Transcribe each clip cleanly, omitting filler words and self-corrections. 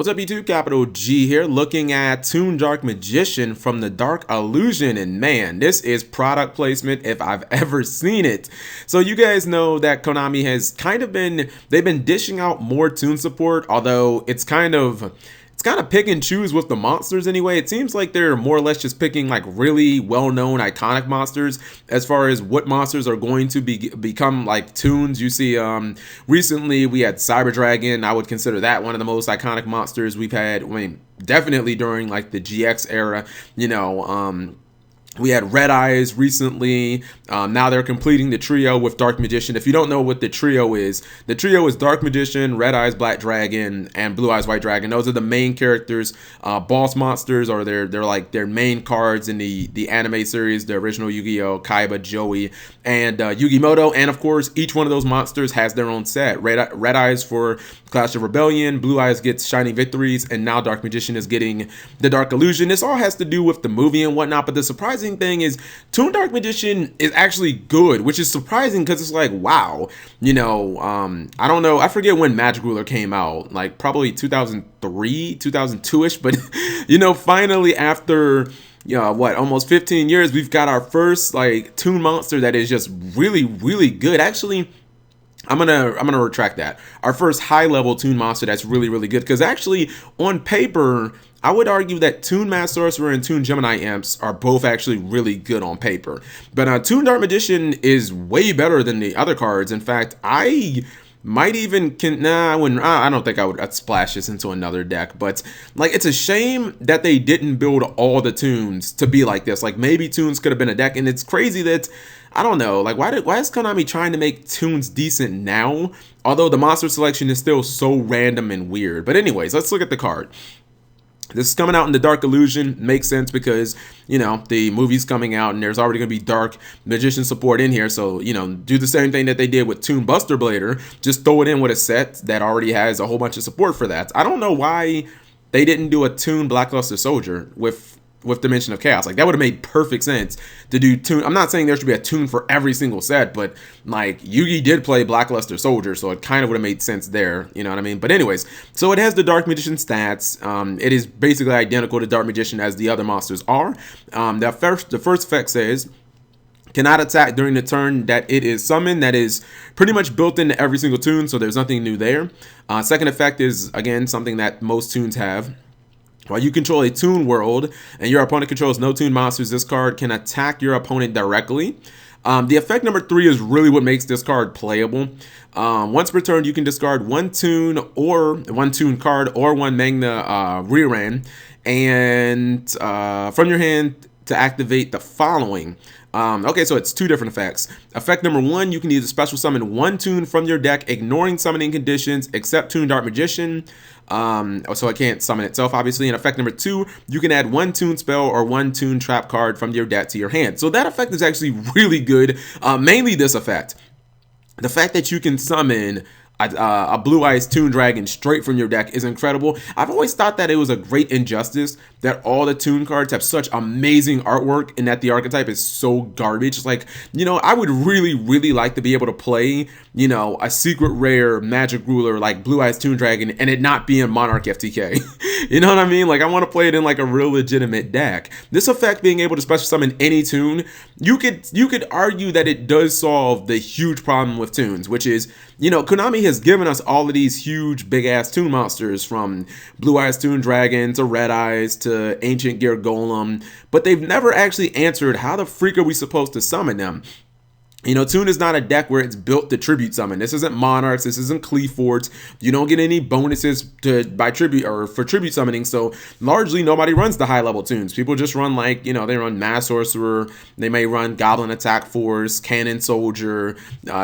What's up YouTube, Capital G here, looking at Toon Dark Magician from the Dark Illusion, and man, this is product placement if I've ever seen it. So you guys know that Konami has they've been dishing out more Toon support, although it's kind of pick and choose with the monsters anyway. It seems like they're more or less just picking like really well-known iconic monsters as far as what monsters are going to become like Toons. You see, recently we had Cyber Dragon. I would consider that one of the most iconic monsters we've had. I mean, definitely during like the GX era, you know. We had Red Eyes recently. Now they're completing the trio with Dark Magician. If you don't know what the trio is Dark Magician, Red Eyes Black Dragon, and Blue Eyes White Dragon. Those are the main characters, boss monsters, or they're like their main cards in the anime series, the original Yu-Gi-Oh, Kaiba, Joey, and Yu-Gi-Moto. And of course, each one of those monsters has their own set. Red Eyes for Clash of Rebellion, Blue Eyes gets Shining Victories, and now Dark Magician is getting the Dark Illusion. This all has to do with the movie and whatnot, but the surprising thing is Toon Dark Magician is actually good, which is surprising because it's like, wow, you know, I don't know, I forget when Magic Ruler came out, like probably 2003, 2002-ish, but you know, finally after almost 15 years, we've got our first like Toon monster that is just really good. Actually, I'm gonna retract that. Our first high level Toon monster that's really good, because actually on paper I would argue that Toon Mass Sorcerer and Toon Gemini Imps are both actually really good on paper. But Toon Dark Magician is way better than the other cards. In fact, I might even I don't think I'd splash this into another deck, but like, it's a shame that they didn't build all the Toons to be like this. Like, maybe Toons could have been a deck, and it's crazy that, I don't know, like, why is Konami trying to make Toons decent now, although the monster selection is still so random and weird. But anyways, let's look at the card. This is coming out in the Dark Illusion. Makes sense because, you know, the movie's coming out and there's already going to be Dark Magician support in here. So, you know, do the same thing that they did with Toon Buster Blader. Just throw it in with a set that already has a whole bunch of support for that. I don't know why they didn't do a Toon Blackluster Soldier with Dimension of Chaos. Like, that would have made perfect sense to do Toon. I'm not saying there should be a Toon for every single set, but like, Yugi did play Blackluster Soldier, so it kind of would have made sense there, you know what I mean? But anyways, so it has the Dark Magician stats. It is basically identical to Dark Magician as the other monsters are. The first effect says, cannot attack during the turn that it is summoned. That is pretty much built into every single Toon, so there's nothing new there. Second effect is, again, something that most Toons have. While you control a Toon world and your opponent controls no Toon monsters, this card can attack your opponent directly. The effect number 3 is really what makes this card playable. Once per turn, you can discard one Toon card or one Magna Reran, and from your hand to activate the following. Okay, so it's 2 different effects. Effect number 1, you can either special summon one Toon from your deck, ignoring summoning conditions, except Toon Dark Magician. So it can't summon itself, obviously. And effect number 2, you can add one Toon spell or one Toon trap card from your deck to your hand. So that effect is actually really good. Mainly this effect. The fact that you can summon a Blue Eyes Toon Dragon straight from your deck is incredible. I've always thought that it was a great injustice that all the Toon cards have such amazing artwork and that the archetype is so garbage. It's like, you know, I would really like to be able to play, you know, a secret rare Magic Ruler like Blue Eyes Toon Dragon and it not be in Monarch FTK. You know what I mean? Like, I want to play it in like a real legitimate deck. This effect, being able to special summon any Toon, you could argue that it does solve the huge problem with Toons, which is, you know, Konami has given us all of these huge big ass Toon monsters, from Blue Eyes Toon Dragon to Red Eyes to Ancient Gear Golem, but they've never actually answered how the freak are we supposed to summon them. You know, Toon is not a deck where it's built to tribute summon. This isn't Monarchs, this isn't Cleaforts. You don't get any bonuses for tribute summoning, so largely nobody runs the high level Toons. People just run, like, you know, they run Mass Sorcerer, they may run Goblin Attack Force, Cannon Soldier,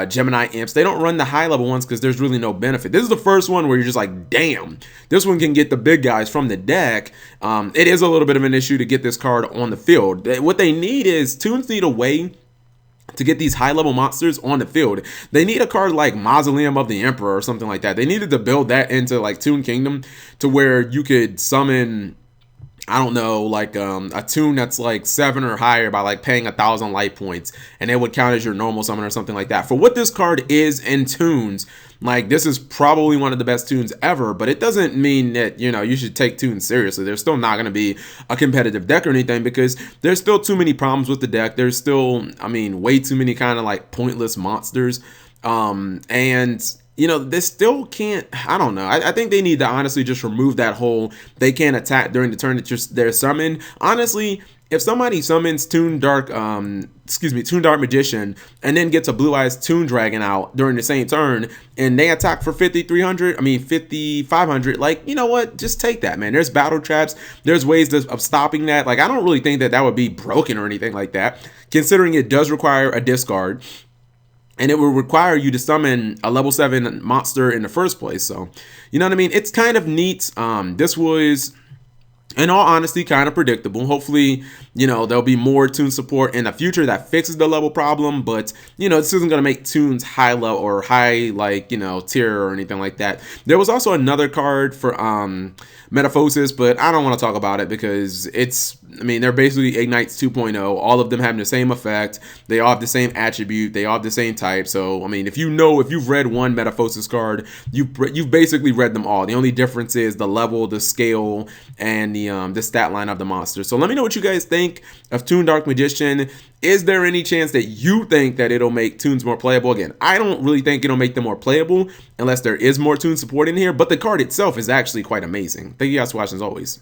Gemini Imps. They don't run the high level ones because there's really no benefit. This is the first one where you're just like, damn, this one can get the big guys from the deck. It is a little bit of an issue to get this card on the field. What they need is, Toons need a way to get these high-level monsters on the field. They need a card like Mausoleum of the Emperor or something like that. They needed to build that into like Toon Kingdom to where you could summon I don't know, like a Toon that's like 7 or higher by like paying 1,000 life points, and it would count as your normal summon or something like that. For what this card is in Toons, like this is probably one of the best Toons ever, but it doesn't mean that, you know, you should take Toons seriously. There's still not going to be a competitive deck or anything because there's still too many problems with the deck. There's still, I mean, way too many kind of like pointless monsters. And you know, they still can't, I don't know. I think they need to honestly just remove that whole, they can't attack during the turn that they're summoned. Honestly, if somebody summons Toon Dark Magician and then gets a Blue Eyes Toon Dragon out during the same turn and they attack for 5,500, like, you know what? Just take that, man. There's battle traps. There's ways of stopping that. Like, I don't really think that would be broken or anything like that, considering it does require a discard. And it will require you to summon a level 7 monster in the first place. So, you know what I mean? It's kind of neat. This was, in all honesty, kind of predictable. Hopefully, you know, there'll be more Toon support in the future that fixes the level problem. But, you know, this isn't going to make Toons high level or high, like, you know, tier or anything like that. There was also another card for Metaphosis, but I don't want to talk about it because it's, I mean, they're basically Ignites 2.0, all of them having the same effect. They all have the same attribute. They all have the same type. So, I mean, if you've read one Metaphosis card, you've basically read them all. The only difference is the level, the scale, and the stat line of the monster. So let me know what you guys think of Toon Dark Magician. Is there any chance that you think that it'll make Toons more playable? Again, I don't really think it'll make them more playable unless there is more Toon support in here, but the card itself is actually quite amazing. Thank you guys for watching as always.